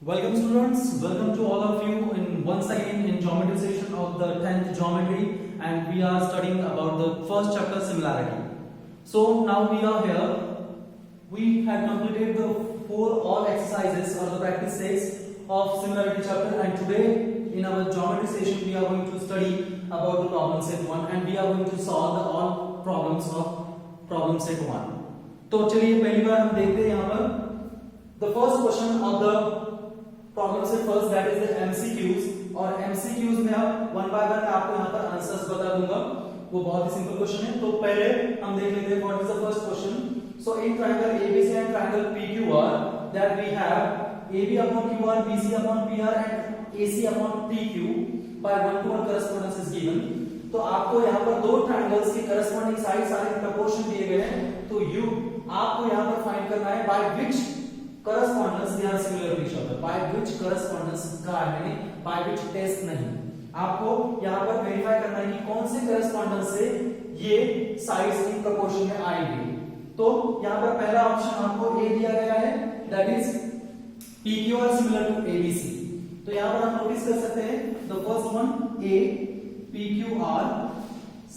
Welcome students, welcome to all of you in once again in geometry session of the 10th geometry, and we are studying about the first chapter similarity. So now we are here, we had completed the all exercises or the practice sets of similarity chapter, and today in our geometry session we are going to study about the problem set 1 and we are going to solve the all problems of problem set 1. तो चलिए पहली बार हम देखते हैं यहाँ पर the first question of the problem से first that is the MCQs और एमसीक्यूज में अब वन बाय वन आपको यहां पर आंसर्स बता दूंगा। वो बहुत ही सिंपल क्वेश्चन है। तो पहले हम देख लेते हैं what is the first question. So in triangle ABC and triangle PQR that we have AB upon QR BC upon PR and AC upon PQ by 1:1 correspondence is given. तो आपको यहां पर दो ट्रायंगल्स की करस्पोंडिंग साइड सारे proportion दिए गए हैं। तो यू आपको यहां पर फाइंड करना है by which correspondence they are similar to each other, by which correspondence का यानी by which test नहीं, आपको यहाँ पर वेरीफाई करना है कि कौन से correspondence से ये साइड्स इन प्रोपोर्शन में आएंगे। तो यहाँ पर पहला ऑप्शन आपको ए दिया गया है that is PQR similar to ABC। तो यहाँ पर आप नोटिस कर सकते हैं the first one A PQR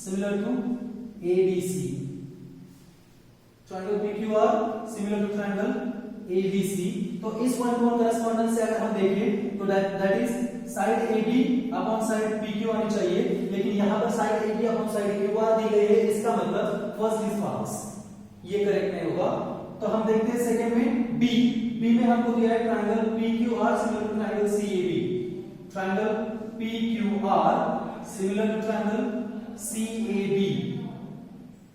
similar to ABC, triangle PQR similar to triangle ABC। तो इस वन टू वन करस्पोंडेंस से अगर हम देखें तो that is side AB upon side PQ आनी चाहिए, लेकिन यहां पर side AB upon side QR दी गई है। इसका मतलब फर्स्ट इज फॉल्स, ये करेक्ट नहीं होगा। तो हम देखते हैं सेकंड में B में हमको दिया है triangle PQR similar to triangle CAB, triangle PQR similar to triangle CAB।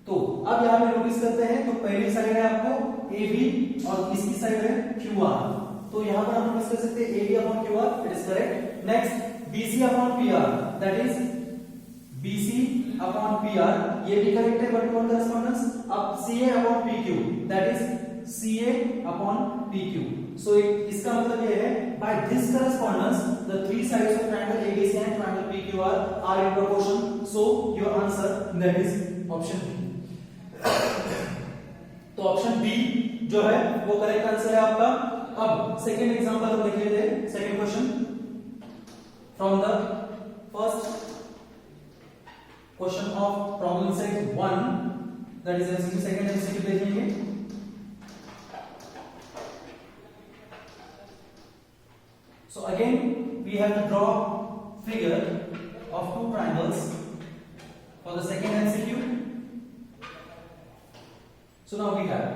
तो अब यहां पे नोटिस करते हैं तो पहली साइड है आपको AB और इसकी साइड है QR। तो यहां पर हम नोटिस कर सकते हैं AB upon QR, it is correct. Next BC upon PR that is BC upon PR, ये भी करेक्ट है, वन टू वन करस्पोंडेंस। अब CA upon PQ that is CA upon PQ। So इसका मतलब ये है by this correspondence the three sides of triangle ABC and triangle PQR are in proportion. So your answer that is option B. तो option B जो है वो correct answer है आपका। अब सेकंड एग्जांपल हम देख लेते हैं, second question from the first question of problem set 1 that is MCQ. Second MCQ देखेंगे। So again we have to draw figure of two triangles for the second MCQ. So now we have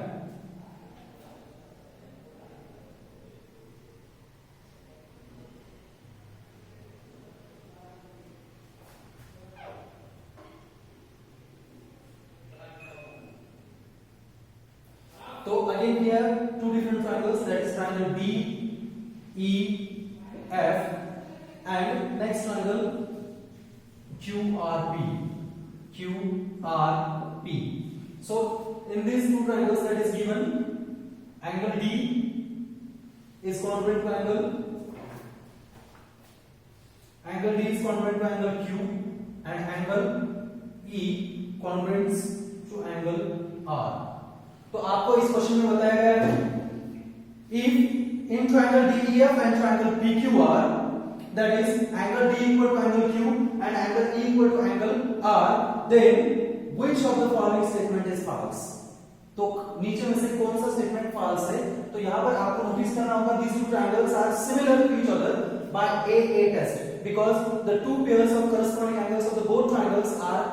so again we have two different triangles, that is triangle DEF and next triangle QRP. So in these two triangles that is given, angle D is congruent to angle D is congruent to angle Q and angle E congruent to angle R। तो आपको इस question में बताया गया है if in triangle DEF and triangle PQR that is angle D equal to angle Q and angle E equal to angle R, then which of the following statement is false। तो नीचे में से कौन सा स्टेटमेंट फॉल्स है। तो यहां पर आपको नोटिस करना होगा these two triangles are similar to each other by AA test because the two pairs of corresponding angles of the both triangles are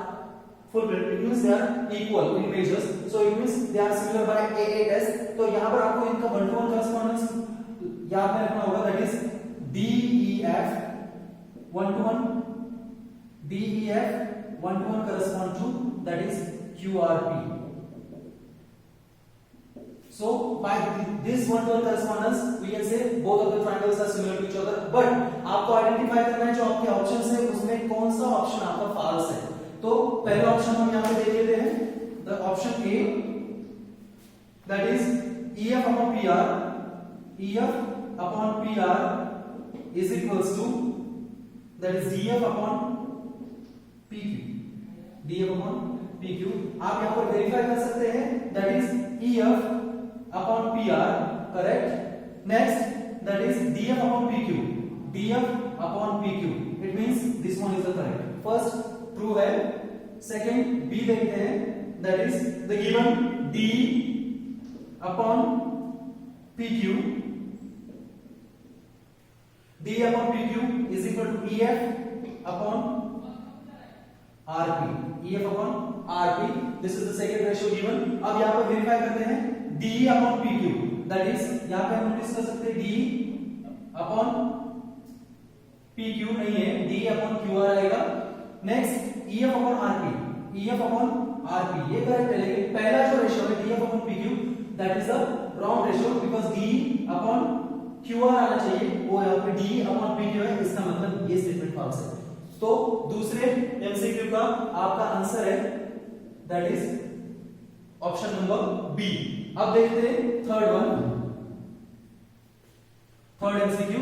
fulfilled, it means they are equal in measures, so it means they are similar by AA test। तो यहां पर आपको इनका one to one correspondence याद में रखना होगा, that is DEF one to one, DEF one to one correspond to that is QRP। So by this one-to-one correspondence we can say both of the triangles are similar to each other, but आपको identify करना है जो आपके options है उसमें कौन सा option आपका फॉल्स है। तो पहला ऑप्शन हम यहां पे देख लेते हैं, the option A that is EF upon PR, EF upon PR is equals to that is DF upon PQ, DF upon PQ। आप यहां पर वेरीफाई कर सकते हैं that is EF upon PR, correct. Next that is DF upon PQ. DF upon PQ. It means this one is the correct. First true है. Second B देखते हैं, that is the given D upon PQ. D upon PQ is equal to EF upon RP. EF upon RP. This is the second ratio given. अब यहाँ पर verify करते हैं D upon PQ. That is यहाँ पे हम notice कर सकते हैं D upon PQ नहीं है, D upon QR आएगा. Next EF upon RP. EF upon RP ये करेक्ट है, लेकिन पहला जो रेशियो है DF upon PQ that is the wrong ratio because D upon QR आना चाहिए, वो यहाँ पे D upon PQ है, इसका मतलब ये स्टेटमेंट फॉल्स है. तो दूसरे MCQ का आपका आंसर है that is option number B. अब देखते हैं third one, third MCQ.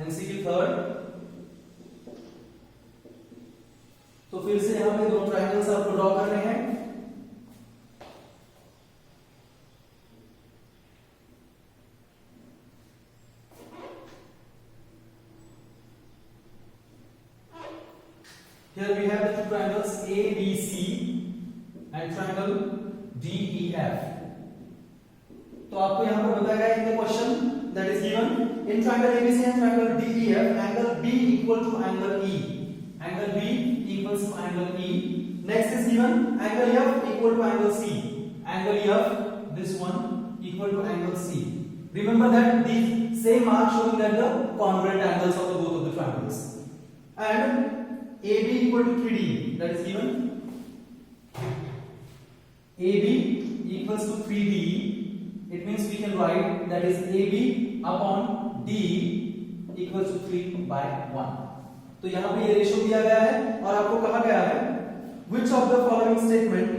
MCQ third. तो फिर से यहां पे दो ट्रायंगल्स आपको ड्रॉ कर रहे हैं. Here we have the two triangles ABC and triangle DEF. तो आपको यहां पर बताया गया in the question that is given in triangle ABC and triangle DEF angle B equal to angle E. Angle B equals to angle E. Next is given angle F equal to angle C. Angle F, this one, equal to angle C. Remember that these same mark showing that the congruent angles of the both of the triangles. And AB equal to 3D, that is given. AB equals to 3D. It means we can write that is AB upon D equals to 3 by 1. तो यहाँ पे ये ratio दिया गया है और आपको कहा गया है which of the following statement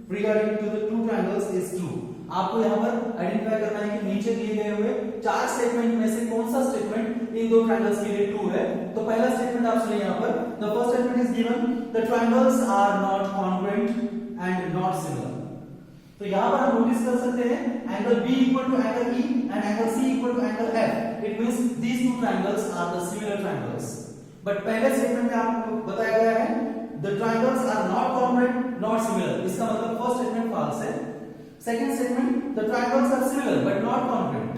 regarding to the two triangles is true. आपको यहाँ पर आइडेंटिफाई करना है कि नीचे दिए गए हुए चार स्टेटमेंट में से कौन सा स्टेटमेंट इन दो ट्रायंगल्स के लिए ट्रू है. तो पहला स्टेटमेंट आप सुनिए यहाँ पर. The first statement is given the triangles are not congruent and not similar. तो यहाँ पर हम नोटिस कर सकते हैं angle B equal to angle E and angle C equal to angle F. It means these two triangles are the similar triangles. But पहले statement में आपको बताया गया है the triangles are not congruent not similar. इसका मतलब first statement false है. Second statement the triangles are similar but not congruent.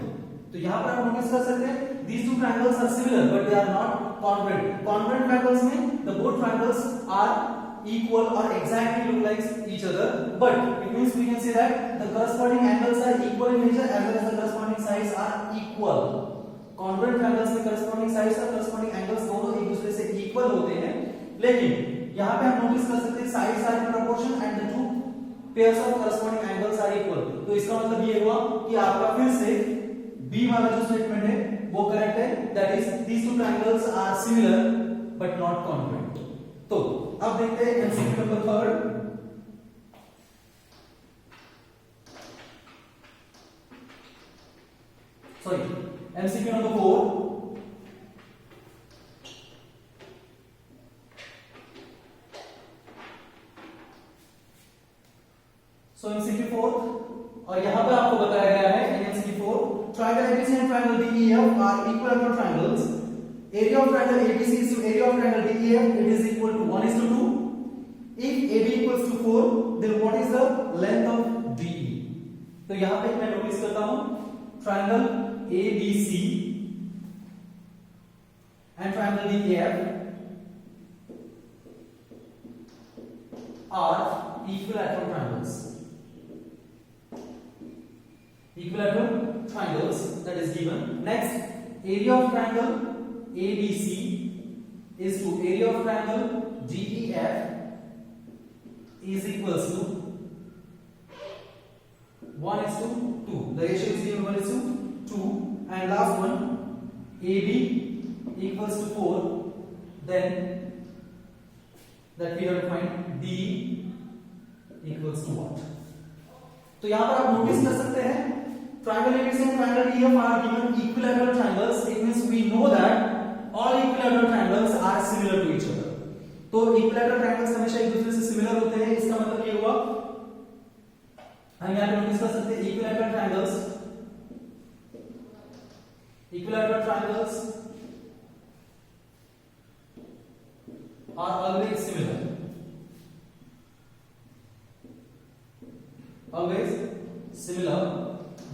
तो यहाँ पर आप नोटिस कर सकते हैं these two triangles are similar but they are not congruent. Congruent triangles में the both triangles are equal or exactly look like each other, but it means we can say that the corresponding angles are equal in nature as well as the corresponding sides are equal. Congruent triangles में corresponding sides और corresponding angles दोनों एक दूसरे से equal होते हैं, लेकिन यहाँ पे हम नोटिस कर सकते हैं sides are in proportion and the two pairs of corresponding angles are equal. तो इसका मतलब ये हुआ कि आपका फिर से B वाला जो स्टेटमेंट है वो करेक्ट है. That is these two triangles are similar but not congruent. तो अब देखते हैं MCQ number third. Sorry MCQ number 4. सो MCQ 4 और यहां पे आपको बताया गया है in MCQ 4 triangle ABC and triangle DEF are equilateral triangles. Area of triangle ABC is to area of triangle DEF. It is equal to 1:2. If AB equals to 4, then what is the length of DE? तो यहाँ पे मैं notice करता हूँ triangle ABC and triangle DEF are equilateral triangles. Equilateral triangles that is given. Next, area of triangle ABC is to area of triangle DEF is equals to 1:2. The ratio is given 1:2. And last one, AB equals to 4. Then that we have to find D equals to what? तो यहां पर आप notice कर सकते हैं triangle ABC and triangle DEF are given equilateral triangles. It means we know that all equilateral triangles are similar to each other. तो equilateral triangles हमेशा एक दूसरे से सिमिलर होते हैं. इसका मतलब ये हुआ, हम यहाँ पे नोटिस कर सकते हैं equilateral triangles are always similar. Always similar.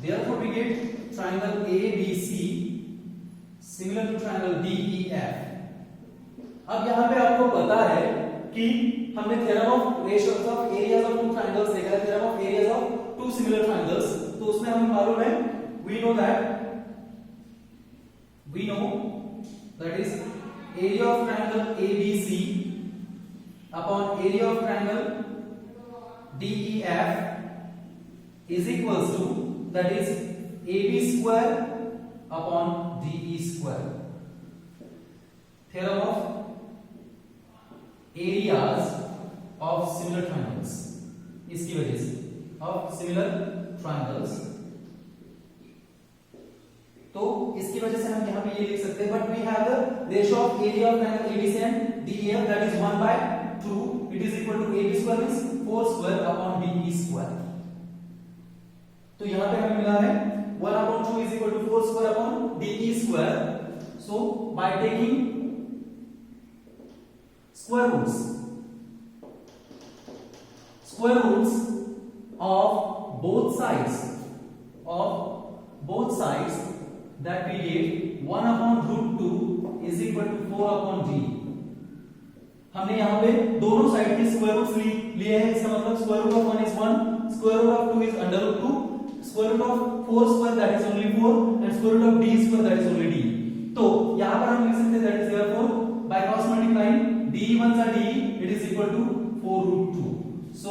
Therefore, we get triangle ABC similar to triangle DEF. अब यहाँ पे आपको पता है कि हमने theorem of ratios of areas of two triangles देखा है, theorem of areas of two similar triangles. तो उसमें हमें मालूम है, we know that is area of triangle ABC upon area of triangle DEF is equals to, that is AB square upon DE square. Theorem of areas of similar triangles. इसकी वजह से of similar triangles. तो इसकी वजह से हम यहाँ पे ये लिख सकते हैं, but we have the ratio of area of triangle ABC and DEF, that is 1/2. It is equal to AB square means 4 square upon DE square. तो यहाँ पे हमें मिला है 1/2 is equal to 4 square upon DE square. So by taking square roots of both sides, that we get 1/√2 is equal to 4 upon D. हमने यहाँ पे दोनों साइड के स्क्वायर रूट्स लिए हैं. इसका मतलब square root of 1 is 1, square root of 2 is √2, square root of 4 square, that is only 4, and square root of D square, that is only D. तो यहाँ पर हम लिख सकते हैं, that is therefore by cross multiplying DE ones are DE, it is equal to 4√2. So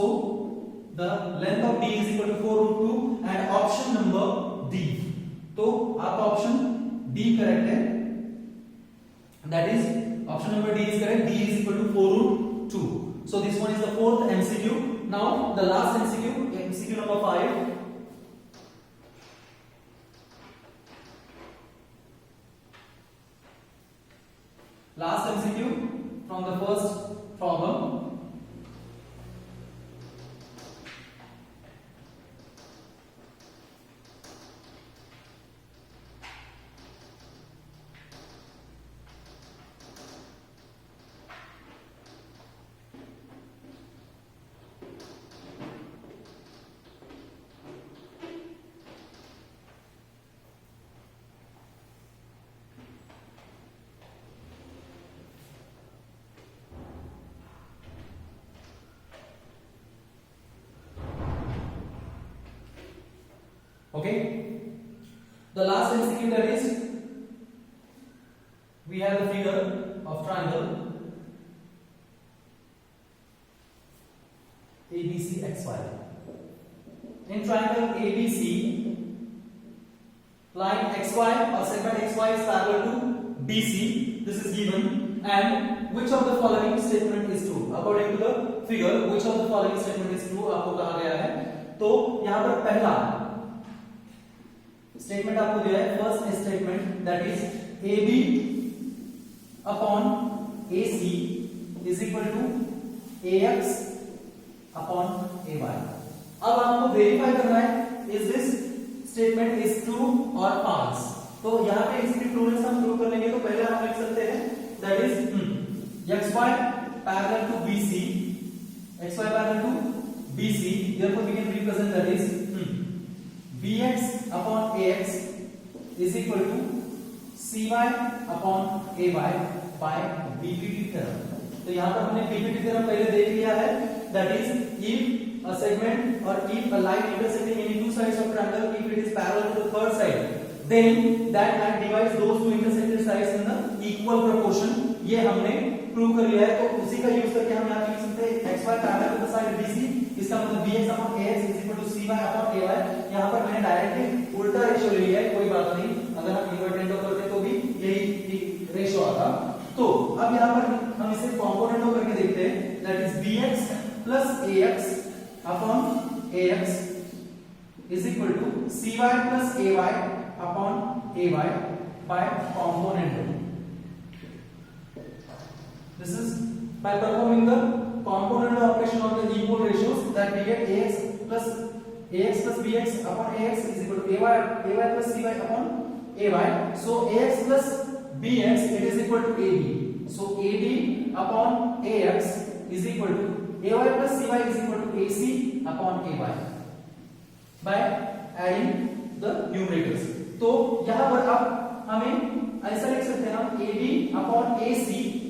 the length of D is equal to 4√2 and option number D. तो आपका option D correct है, that is option number D is correct. D is equal to 4√2. So this one is the fourth MCQ. Now the last MCQ number 5. Last MCQ from the first problem. Okay, the last MCQ, that is we have the figure of triangle ABCXY. In triangle ABC, line XY or segment XY is parallel to BC. This is given, and which of the following statement is true? According to the figure, which of the following statement is true? आपको कहा गया है. तो यहाँ पर पहला statement आपको दिया है, first statement, that is AB upon AC is equal to AX upon AY. अब आपको वेरीफाई करना है, is this statement is true और फॉल्स. तो यहाँ पे इसकी ट्रूनेस हम प्रूव कर लेंगे. तो पहले हम लिख सकते हैं, that is XY parallel to BC, XY parallel to BC, therefore we can represent that is BX upon AX is equal to CY upon AY by BPT theorem. तो यहाँ पर हमने BPT theorem पहले देख लिया है, that is if a segment or if a line intersecting any two sides of triangle, if it is parallel to the third side, then that line divides those two intersected sides in the equal proportion. ये हमने prove कर लिया है. तो उसी का use करके हम यहाँ पे लिख सकते हैं XY parallel to the side BC, इसका मतलब BX upon AX is equal to CY upon AY. यहाँ पर मैंने डायरेक्टली उल्टा रेशियो ले लिया है, कोई बात नहीं, अगर हम इन्वर्टेंडो करते तो भी यही रेशियो आता. तो अब यहाँ पर हम इसे कॉम्पोनेंटो करके देखते हैं, that is BX plus AX upon AX is equal to cy plus ay upon ay by component rho. This is by performing the component operation of the equal ratios that we get ax plus bx upon ax is equal to ay plus cy upon ay. So ax plus bx it is equal to ab. So ab upon ax is equal to ay plus cy is equal to ac upon ay by adding the numerators. तो यहाँ पर अब हमें ऐसा लिख सकते हैं हम ab upon ac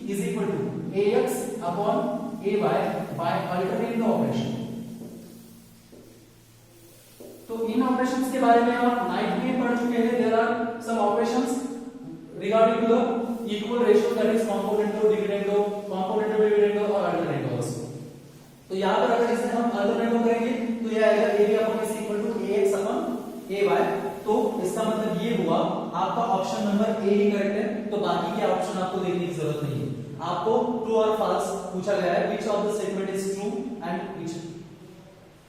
is equal to ax upon ay by alternating the operation. तो इन ऑपरेशंस के बारे में हम नाइन्थ में पढ़ चुके हैं. There are some operations regarding to the equal ratio that is componendo, dividendo, componendo, dividendo और अल्टरनेटो आल्सो. तो यहां पर अगर इसे हम अल्टरनेटो करेंगे तो यह आएगा ab upon ac equal to ax upon ay. तो इसका मतलब ये हुआ आपका ऑप्शन नंबर ए ही करेक्ट है. तो बाकी के ऑप्शन आपको देखने की जरूरत नहीं है. आपको ट्रू और फॉल्स पूछा गया है, which of the statement is true and which.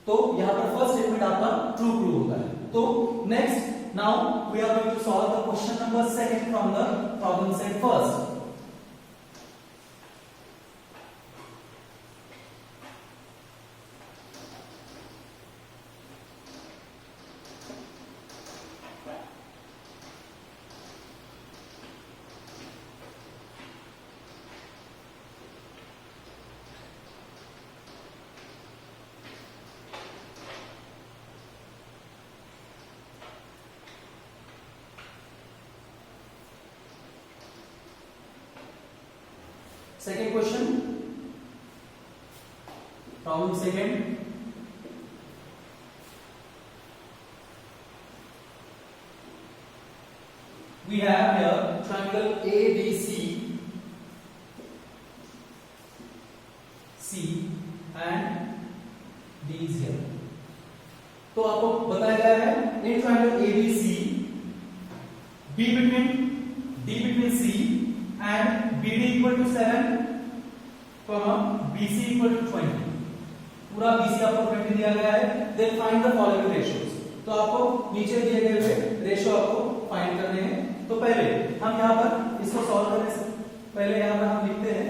तो यहां पर फर्स्ट स्टेटमेंट आपका ट्रू होगा. तो next now we are going to solve the question number second from the problem set first. Second question, problem second. We have here triangle ABC, C and D is here. तो आपको बताया गया है in triangle ABC, B between C and BD equal to 7, BC equal to 20. पूरा BC आपको 20 दिया गया है. Then find the following ratios. तो आपको नीचे दिए गए हुए रेशियो आपको फाइंड करने हैं. तो पहले हम यहाँ पर इसको सॉल्व करने से पहले यहाँ पर हम लिखते हैं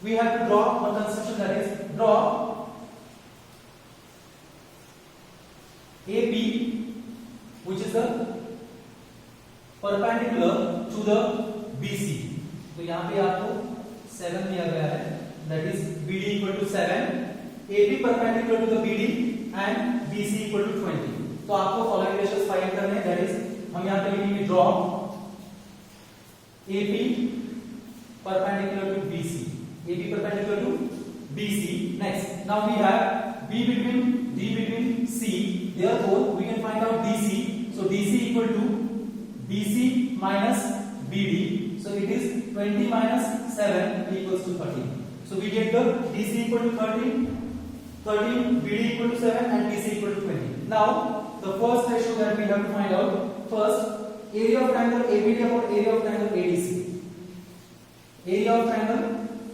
we have to draw one construction, that is draw AB which is the perpendicular to the BC. तो यहाँ पे आपको 7 दिया गया है, that is BD equal to 7, AB perpendicular to the BD and BC equal to 20. तो आपको following ratios find करने हैं. दैट इज हम यहाँ पे लिखेंगे draw AB perpendicular to BC, AB perpendicular to BC. Next, now we have D between C. Therefore, we can find out DC. So DC equal to BC minus BD. So it is 20 minus 7 equals to 13. So we get the DC equal to 13, BD equal to 7 and DC equal to 20. Now the first ratio that we have to find out, first area of triangle ABD upon area of triangle ADC. Area of triangle,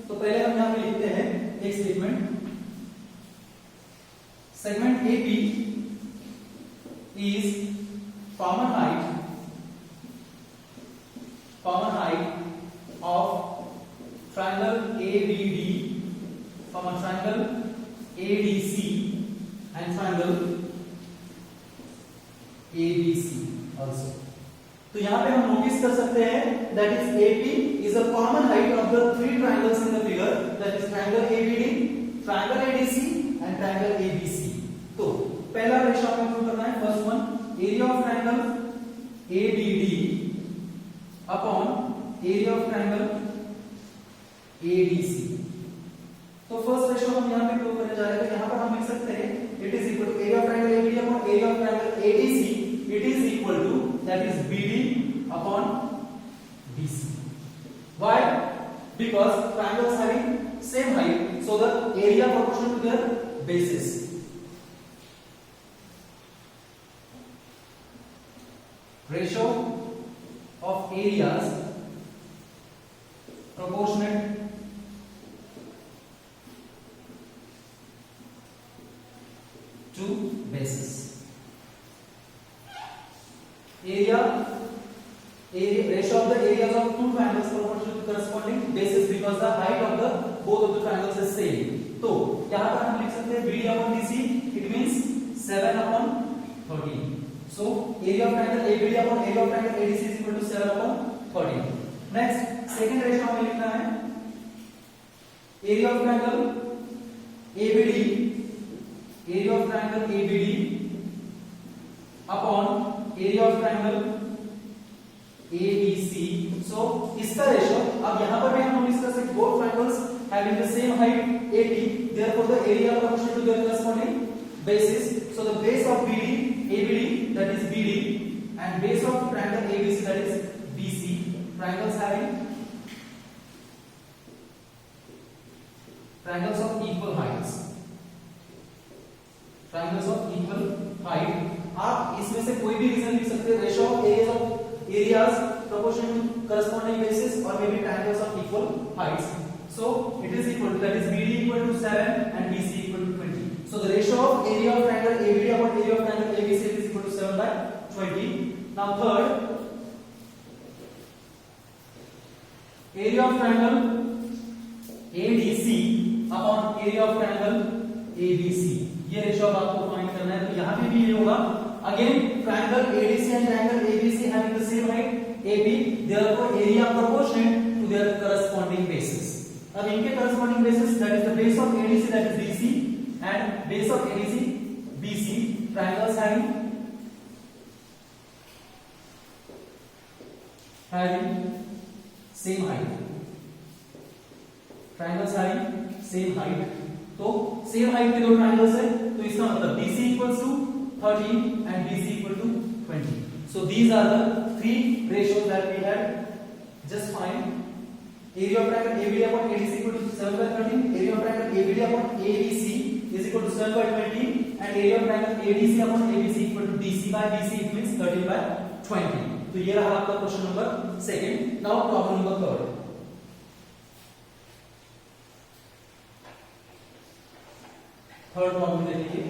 तो पहले हम यहाँ पे लिखते हैं एक statement. Segment AP is common height of triangle ABD, triangle ADC and triangle ABC also. तो यहाँ पे हम नोटिस कर सकते हैं that is AP is a common height of the three triangles in the figure, that is triangle ABD, triangle ADC and triangle ABC. तो पहला ratio हमें प्रूव करना है. First one, area of triangle ABD upon area of triangle ADC. तो first ratio हम यहाँ पे prove करने जा रहे हैं. तो यहाँ पर हम लिख सकते हैं it is equal to area of triangle ABD upon area of triangle ADC. It is equal to that is BD upon BC. Why? Because triangles having same height, so the area proportional to their bases. Ratio of areas proportionate to bases. ratio of the areas of two triangles proportional to corresponding bases because the height of the both of the triangles is same. तो यहाँ पर हम लिख सकते हैं BD upon DC, it means 7 upon 13. So area of triangle ABD upon area of triangle ADC is equal to 7 upon 13. Next, second ratio हमें लिखना है area of triangle ABD upon area of triangle ABC. So इसका ratio अब यहाँ पर भी हम notice कर सकते both triangles having the same height AP, therefore the area proportional to their corresponding bases. So the base of ABD that is BD and base of triangle ABC that is BC, triangles of equal heights. Triangles of equal height. आप इसमें से कोई भी reason लिख सकते हैं, ratio of areas proportional to corresponding bases or maybe triangles of equal heights. So it is equal to, that is BD equal to 7 and BC equal to 20. So the ratio of area of triangle ABD upon area of triangle ABC is equal to 7 by 20. Now third, area of triangle ADC upon area of triangle ABC. ये ratio आपको find करना है, तो यहाँ पे भी ये होगा. Again, triangle ADC and triangle ABC having the same height AB, therefore area proportionate to their corresponding bases. अब इनके corresponding bases, that is the base of ADC that is DC and base of ADC BC, triangles having same height. Triangles having same height. तो same height के दो triangles है, तो इसका मतलब BC equals to 13 and BC equal to 20. So these are the three ratios that we had just find. Area of triangle ABD upon ADC equal to 7 by 13. Area of triangle ABD upon ABC is equal to 7 by 20, and area of triangle ADC upon ABC equal to DC by BC, it means 13 by 20. तो ये रहा आपका question number second. Now problem number third. Third problem देखिए.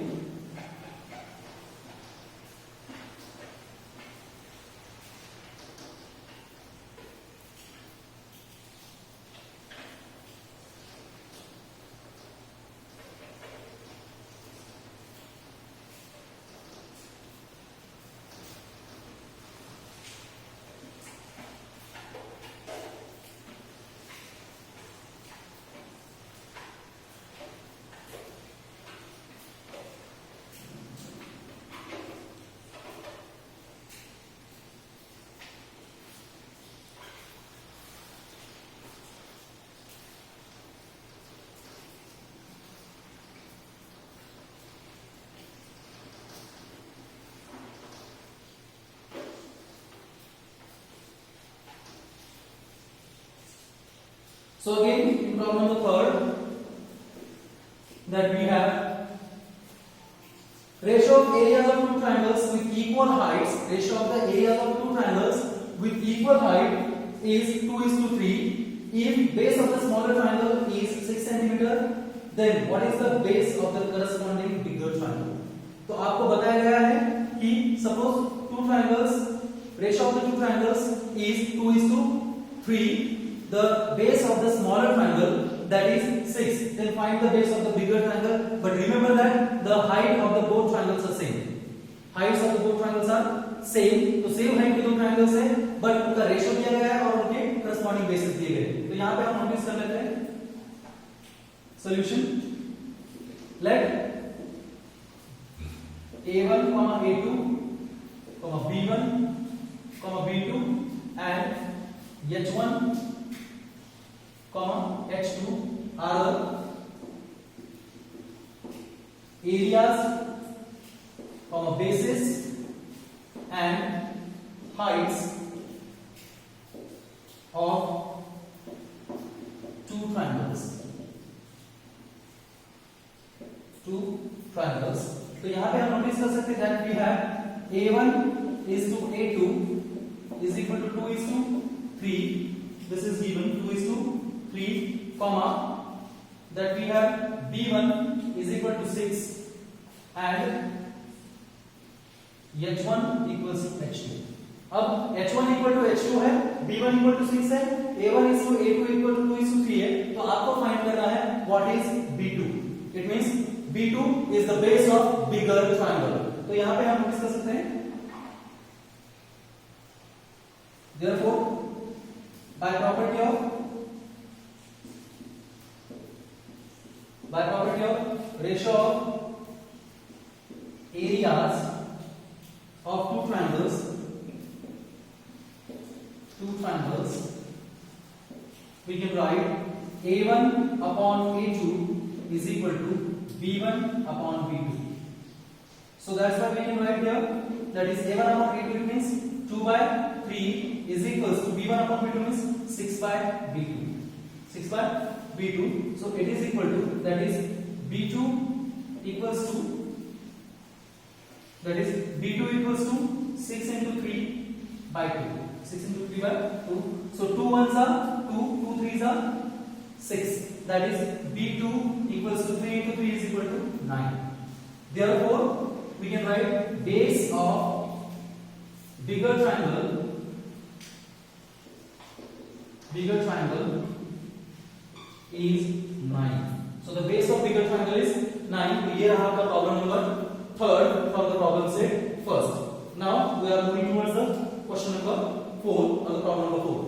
So again, in problem number third, that we have ratio of areas of two triangles with equal heights. Ratio of the areas of two triangles with equal height is 2:3. If base of the smaller triangle is 6 cm, then what is the base of the corresponding bigger triangle? तो आपको बताया गया है कि suppose two triangles, ratio of the two triangles is 2:3. The base of the smaller triangle that is 6, then find the base of the bigger triangle, but remember that the height of the both triangles are same. Heights of the both triangles are same, तो same height के दो triangles है, but उनका ratio दिया गया है और उनके corresponding bases दिए गए हैं. तो यहाँ पे हम नोटिस कर लेते हैं solution. Let A1, A2, B1, B2 and H1, H2 are the areas, bases and heights of two triangles. तो यहाँ पे हम नोटिस कर सकते हैं that we have A1 is to A2 is equal to 2:3. This is given 2:3, comma, that we have B1 is equal to 6 and H1 equals to H2. अब H1 equal to H2 है, B1 equal to 6 है, A1 is to A2 equal to 2 is to 3 है, तो आपको find करना है what is B2. It means B2 is the base of bigger triangle. तो यहां पे हम डिस्कस करते हैं. Therefore, by property of ratio of areas of two triangles, we can write A1 upon A2 is equal to B1 upon B2. So that's what we can write here. That is A1 upon A2 means 2 by 3 is equals to B1 upon B2 means 6 by B2. 6 by B2. So it is equal to, that is B2 equals to, that is B2 equals to 6 into 3 by 2. 6 into 3 by 2. So 2 ones are 2, 2 threes are 6. That is B2 equals to 3 into 3 is equal to 9. Therefore, we can write base of bigger triangle is 9. So the base of bigger triangle is 9. तो ये रहा आपका problem number 3rd from the problem set first. Now we are moving towards the question number 4 or the problem number 4.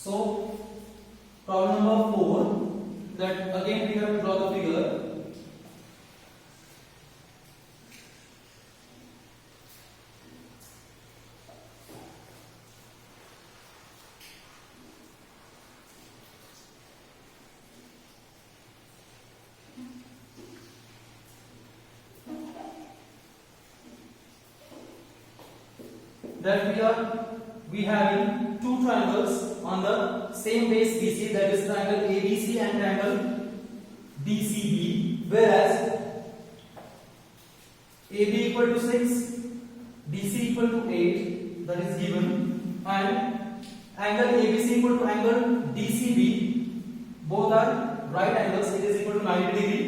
So problem number 4, that again we have to draw the figure. That we having two triangles on the same base BC, that is triangle ABC and triangle DCB, whereas AB equal to 6, DC equal to 8, that is given, and angle ABC equal to angle DCB, both are right angles, it is equal to 90 degree.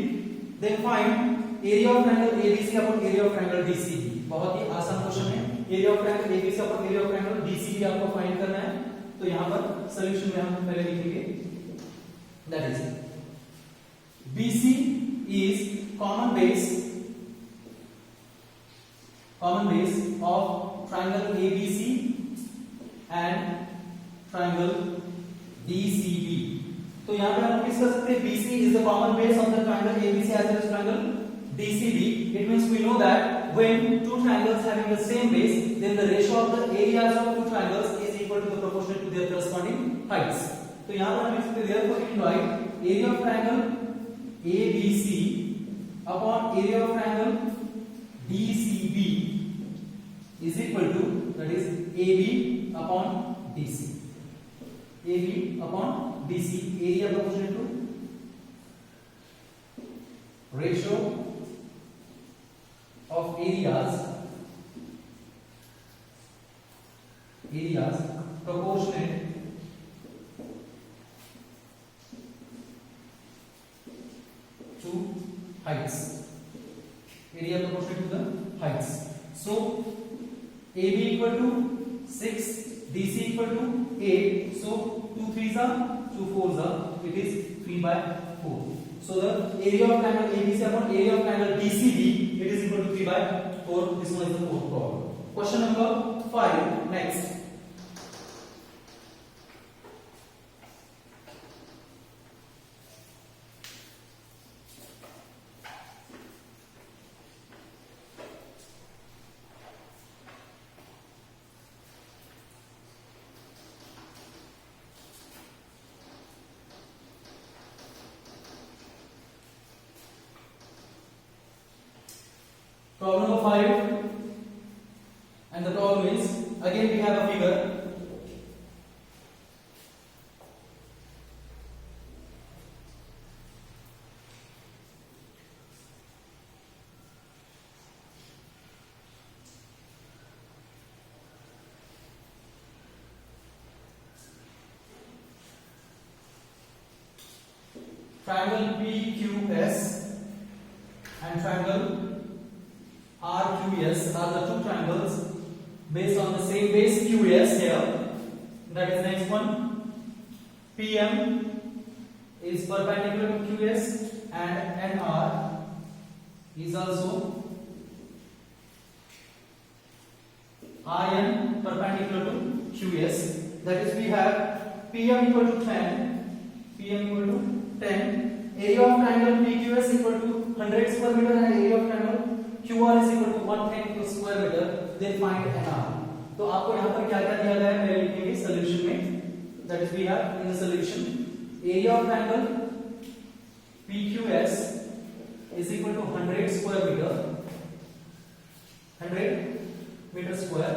Then find area of triangle ABC upon area of triangle DCB. बहुत ही आसान question है. Area of triangle ABC upon area of triangle DCB आपको find करना है. तो यहां पर solution में हम पहले लिखेंगे, that is BC is common base of triangle ABC and triangle DCB. तो यहां पे हम किस कर सकते हैं, BC is the common base of the triangle ABC as well as triangle DCB. It means we know that when two triangles having the same base, then the ratio of the areas of two triangles is equal to the proportion to their corresponding heights. तो यहाँ पर हम लिख सकते हैं, therefore we can write area of triangle ABC upon area of triangle DCB is equal to, that is AB upon DC. AB upon DC, area proportional to ratio of areas proportionate to heights. Area proportionate to the heights. So AB equal to 6, DC equal to 8. So 2 3s are 2 4s are, it is 3 by 4. So the area of triangle ABC upon area of triangle DCB, it is equal to 3 by 4. This one is the fourth problem. Question number 5 next. Problem number 5, and the problem is, again we have a figure. Triangle PQS and triangle RQS are the two triangles based on the same base QS here. That is next one. PM is perpendicular to QS and NR is also IN perpendicular to QS. That is, we have PM equal to 10, PM equal to 10, area of triangle PQS equal to 100 square meter and area of triangle QR is equal to 110 square meter. Then find NR. तो आपको यहाँ पर क्या क्या दिया गया है, मैं लिखेंगे सॉल्यूशन में. That is, we have in the solution area of triangle PQS is equal to 100 square meter, 100 meter square.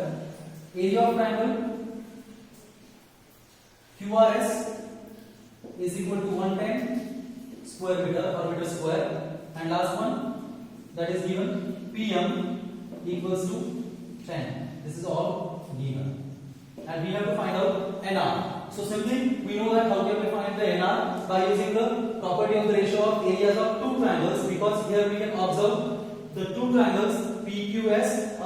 Area of triangle QRS is equal to 110 square meter or meter square, and last one, that is given PM equals to 10. This is all given, and we have to find out NR. So simply we know that how can we find the NR by using the property of the ratio of areas of two triangles, because here we can observe the two triangles PQS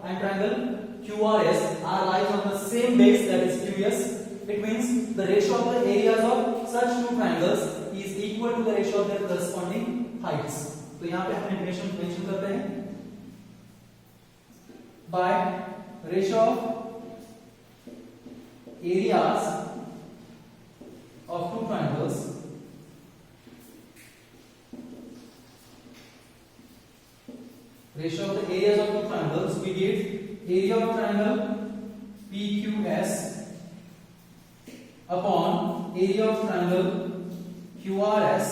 and triangle QRS are lies on the same base, that is QS. It means the ratio of the areas of such two triangles is equal to the ratio of their corresponding heights. तो यहाँ पे हम equation mention करते हैं by ratio of areas of two triangles ratio of the areas of two triangles, we get area of triangle PQS upon area of triangle QRS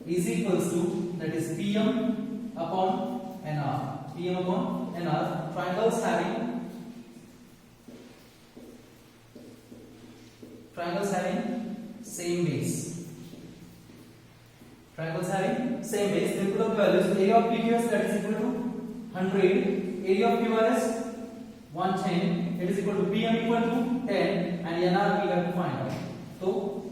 is equals to, that is, PM upon NR. PM upon NR. Triangles having same base. Triangles having same base. Then put up the values. Area of PQS, that is equal to 100. Area of QRS 110. It is equal to PM equal to 10, and NR we have to find out. So